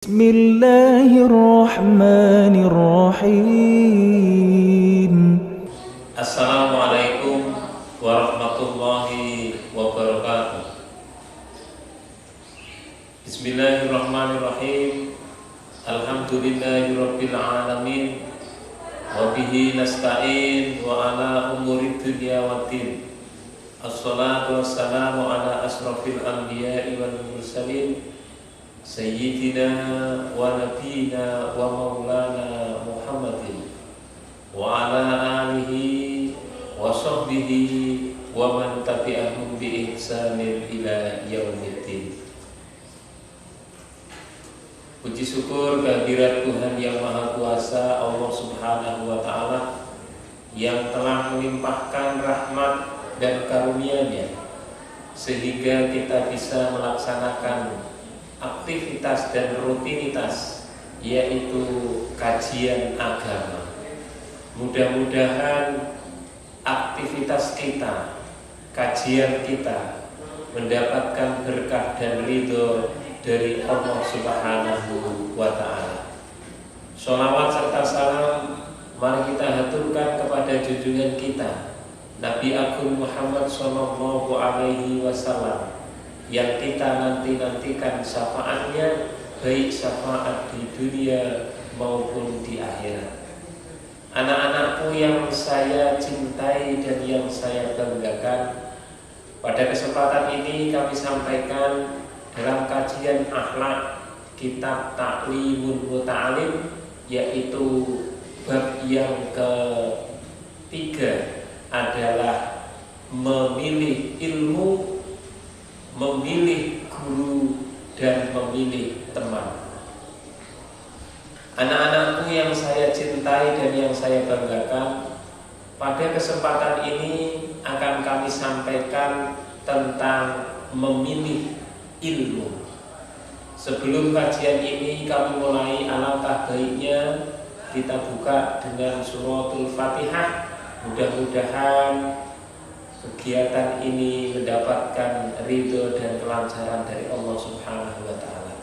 Bismillahirrahmanirrahim. Assalamualaikum warahmatullahi wabarakatuh. Bismillahirrahmanirrahim. Alhamdulillahirabbil alamin. Wa bihi nasta'in wa ala umuri dunya waddin. Assalatu wassalamu ala asrafil anbiya'i wal mursalin. Sayyidina wa nabiyina wa maulana Muhammadin wa ala alihi wa sahbihi wa man tabi'ahum bi ihsanin ila yaumiddin. Puji syukur kehadirat Tuhan yang Maha Kuasa, Allah Subhanahu wa taala, yang telah melimpahkan rahmat dan karunia-Nya sehingga kita bisa melaksanakan aktivitas dan rutinitas, yaitu kajian agama. Mudah-mudahan aktivitas kita, kajian kita mendapatkan berkah dan ridho dari Allah Subhanahu wa ta'ala. Sholawat serta salam mari kita haturkan kepada junjungan kita Nabi Agung Muhammad sallallahu alaihi wasallam, yang kita nantikan syafaatnya, baik syafaat di dunia maupun di akhirat. Anak-anakku yang saya cintai dan yang saya banggakan, pada kesempatan ini kami sampaikan dalam kajian akhlak kitab Ta'limul Muta'alim, yaitu bab yang ketiga adalah memilih ilmu, memilih guru, dan memilih teman. Anak-anakku yang saya cintai dan yang saya banggakan, pada kesempatan ini akan kami sampaikan tentang memilih ilmu. Sebelum kajian ini kami mulai, alangkah baiknya kita buka dengan suratul Fatihah. Mudah-mudahan kegiatan ini mendapatkan ridho dan kelancaran dari Allah Subhanahu wa ta'ala.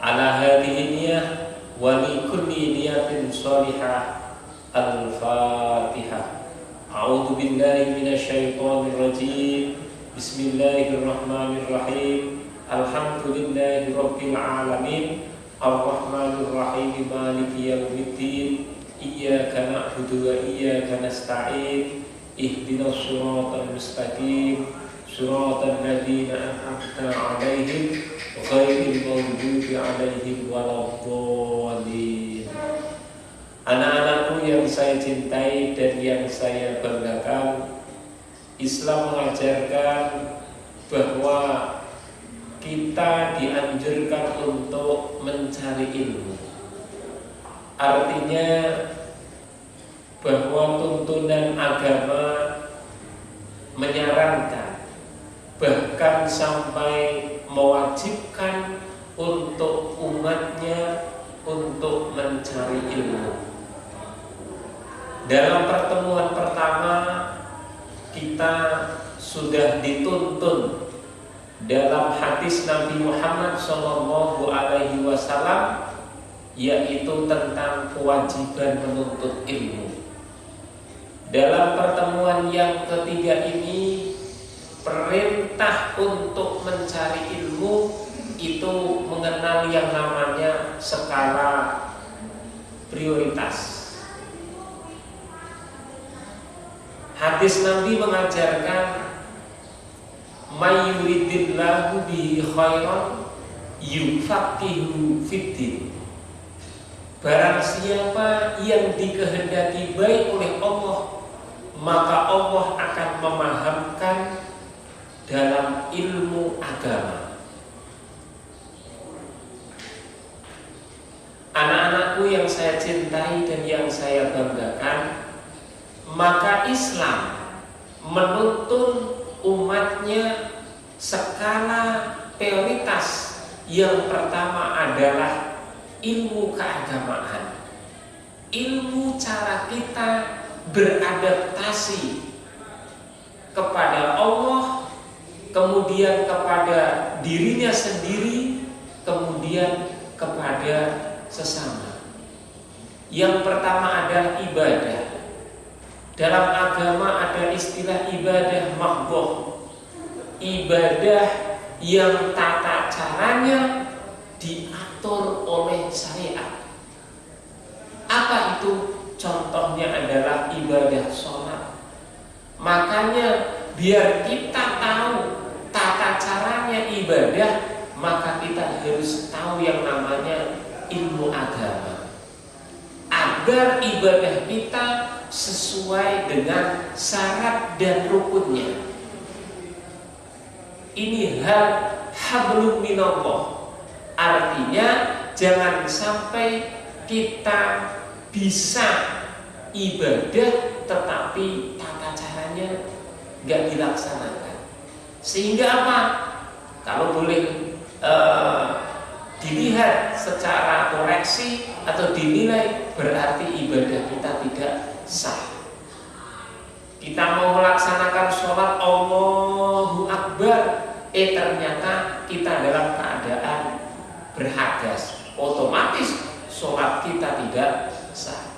Ala hadhihi niyah wa li kulli niyatin shalihah. Al-Fatihah. A'udzu billahi minasyaitonir rajim. Bismillahirrahmanirrahim. Alhamdulillahi rabbil alamin. Ar-Rahmanir Rahim. Maliki yaumiddin. Iyyaka na'budu wa iyyaka nasta'in. Ihdinas siratal mustaqim, siratal ladzina an'amta 'alaihim ghairil maghdubi 'alaihim waladdallin. Anak-anakku yang saya cintai dan yang saya banggakan, Islam mengajarkan bahwa kita dianjurkan untuk mencari ilmu. Artinya bahwa tuntunan agama menyarankan, bahkan sampai mewajibkan untuk umatnya untuk mencari ilmu. Dalam pertemuan pertama kita sudah dituntun dalam hadis Nabi Muhammad sallallahu alaihi wasallam, yaitu tentang kewajiban menuntut ilmu. Dalam pertemuan yang ketiga ini, perintah untuk mencari ilmu itu mengenal yang namanya skala prioritas. Hadis Nabi mengajarkan, may yuridillahu bihi khairan yufaqihu fiddin. Barang siapa yang dikehendaki baik oleh Allah, maka Allah akan memahamkan dalam ilmu agama. Anak-anakku yang saya cintai dan yang saya banggakan, maka Islam menuntun umatnya skala prioritas. Yang pertama adalah ilmu keagamaan, ilmu cara kita beradaptasi kepada Allah, kemudian kepada dirinya sendiri, kemudian kepada sesama. Yang pertama adalah ibadah. Dalam agama ada istilah ibadah mahdhah. Ibadah yang tata caranya diatur oleh syariat. Apa itu? Contohnya adalah ibadah sholat. Makanya biar kita tahu tata caranya ibadah, maka kita harus tahu yang namanya ilmu agama, agar ibadah kita sesuai dengan syarat dan rukunnya. Ini hal hablum minallah. Artinya jangan sampai kita bisa ibadah tetapi tata caranya nggak dilaksanakan. Sehingga apa? Kalau boleh dilihat secara koreksi atau dinilai, berarti ibadah kita tidak sah. Kita mau melaksanakan sholat Allahu Akbar, ternyata kita dalam keadaan berhadas, otomatis sholat kita tidak sah.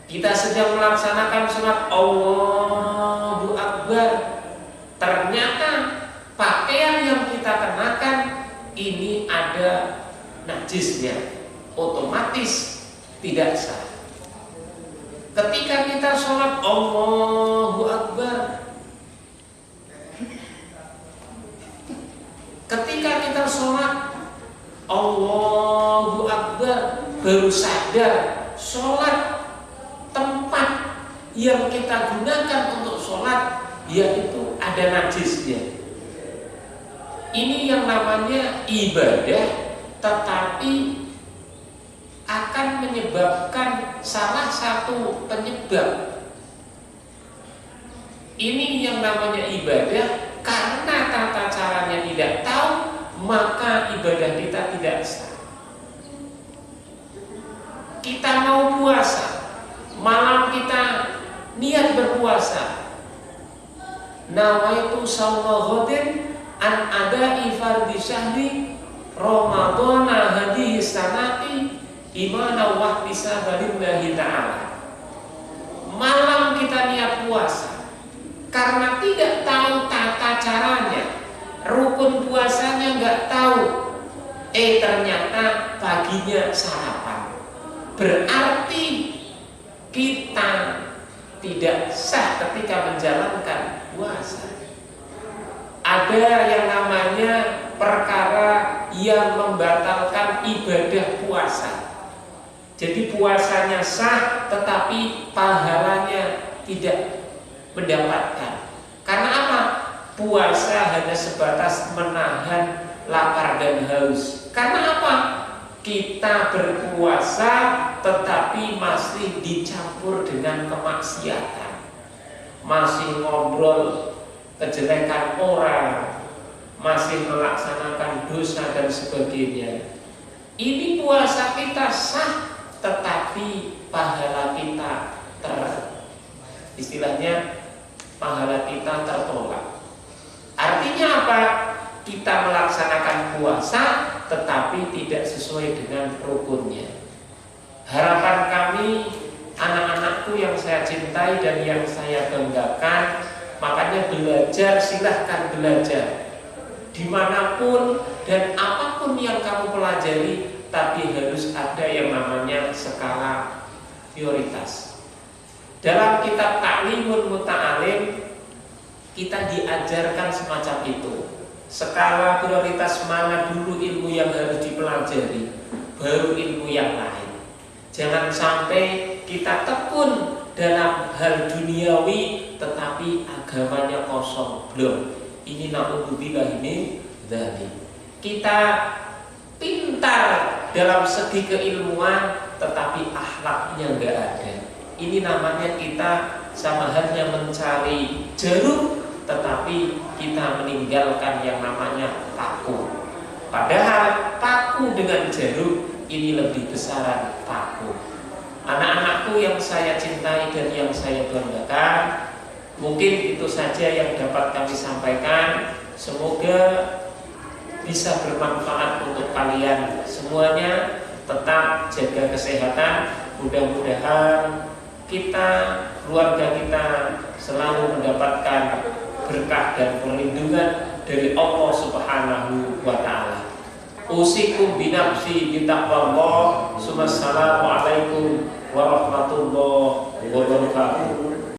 Kita sedang melaksanakan sholat Allahu Akbar, ternyata pakaian yang kita kenakan ini ada najisnya, otomatis tidak sah. Ketika kita sholat Allahu Akbar, ketika kita sholat Allahu Akbar, baru sadar sholat tempat yang kita gunakan untuk sholat yaitu ada najisnya. Ini yang namanya ibadah, tetapi akan menyebabkan salah satu penyebab. Ini yang namanya ibadah, karena tata caranya tidak tahu, maka ibadah kita tidak sah. Kita mau puasa, malam kita niat berpuasa, nawaitu shauma ghadin an ada'i fardhi syahri ramadhana hadhihi sanati imana wa ihtisabalillahi ta'ala. Malam kita niat puasa, karena tidak tahu tata caranya, rukun puasanya nggak tahu, ternyata paginya sarapan, berarti kita tidak sah ketika menjalankan puasa. Ada yang namanya perkara yang membatalkan ibadah puasa. Jadi puasanya sah, tetapi pahalanya tidak mendapatkan. Karena apa? Puasa hanya sebatas menahan lapar dan haus. Karena apa? Kita berpuasa tetapi masih dicampur dengan kemaksiatan, masih ngobrol kejelekan orang, masih melaksanakan dosa dan sebagainya. Ini puasa kita sah, tetapi pahala kita istilahnya pahala kita tertolak. Artinya apa? Kita melaksanakan puasa tetapi tidak sesuai dengan rukunnya. Harapan kami, anak-anakku yang saya cintai dan yang saya banggakan, makanya belajar, silahkan belajar dimanapun dan apapun yang kamu pelajari, tapi harus ada yang namanya skala prioritas. Dalam kitab Ta'limul Muta'alim kita diajarkan semacam itu. Skala prioritas mana dulu ilmu yang harus dipelajari, baru ilmu yang lain. Jangan sampai kita tekun dalam hal duniawi tetapi agamanya kosong, belum. Ini na'udzubillah min dzalik. Kita pintar dalam segi keilmuan tetapi akhlaknya enggak ada. Ini namanya kita sama halnya mencari jeruk tetapi kita meninggalkan yang namanya paku. Padahal paku dengan jeruk ini lebih besaran paku. Anak-anakku yang saya cintai dan yang saya banggakan, mungkin itu saja yang dapat kami sampaikan. Semoga bisa bermanfaat untuk kalian semuanya. Tetap jaga kesehatan. Mudah-mudahan kita, keluarga kita selalu mendapatkan berkah dan perlindungan dari Allah Subhanahu wa Ta'ala. Usikum binafsi bitaqwallah. Assalamualaikum warahmatullahi wabarakatuh.